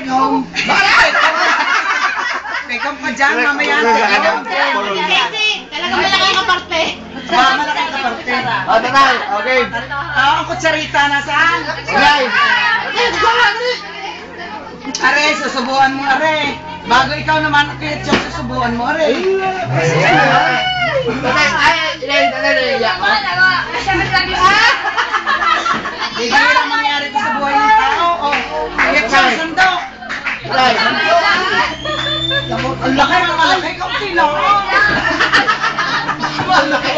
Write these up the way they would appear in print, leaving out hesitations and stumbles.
take home. Bakit? Take home ka dyan, mamaya. Talagang malaki ang parte. Malaki ka parte. O, tatay. Okay. Ang kutsarita nasaan? Right. Are, susubuan mo, are. Bago ikaw naman, ketchup, susubuan mo, are. Hindi lang mangyari ito sa buhay ng tao. Ketchup, sandok. Right. Ang laki, ang malaki, kaunti lang. Malaki.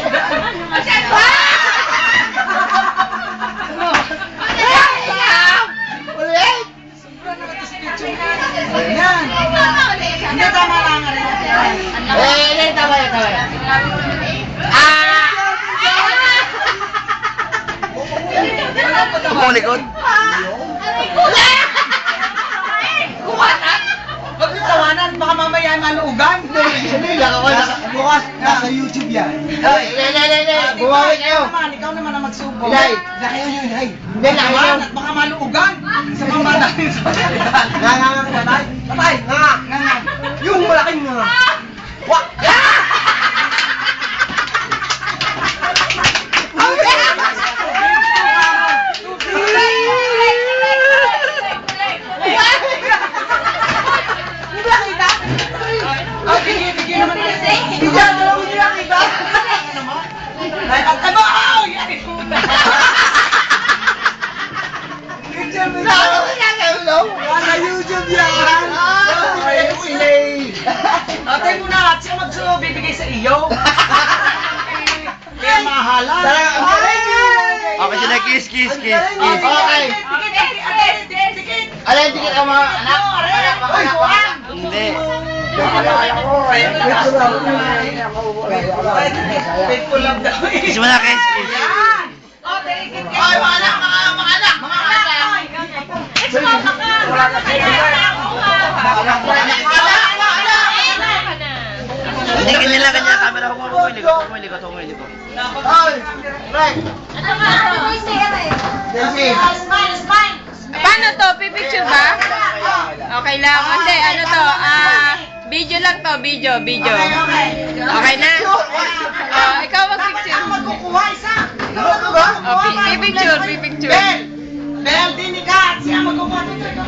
Ayan. Hindi, tama lang nga rin. Tama yan. Kumalikod? Huwag yung tawanan, baka mamaya maluugan. Bukas, nasa YouTube yan. Bumawi kayo. Ikaw naman ang magsubo. Hilay. Laki yun, Hilay. Hindi, laki yun. Tawanan at baka maluugan. Sa pamanahin sa Patay. Patay. Nga. Yung malaking nga. Wak. Bigyan naman kasi. Bigyan naman hindi nakita. Ay, ang tabo! Nasa YouTube yan! Ate mo na, siya magsubo, bibigay sa iyo. Kaya mahala. Okay, sila kiss. Okay. Alay, dikit ang mga anak. Hindi. Faithful love daw. Kiss mo na, kiss. Ay, mga anak. Wala ka Dikit nila kanya camera. Huwag mo ilikot. Ay, right. Paano to? Pipicture ba? Okay lang. Kasi ano to, video lang to, video. Okay na? Ikaw mag-picture. Ako magkukuha isa. Pipicture. Bel, dinig ka. Siya magkukuha dito.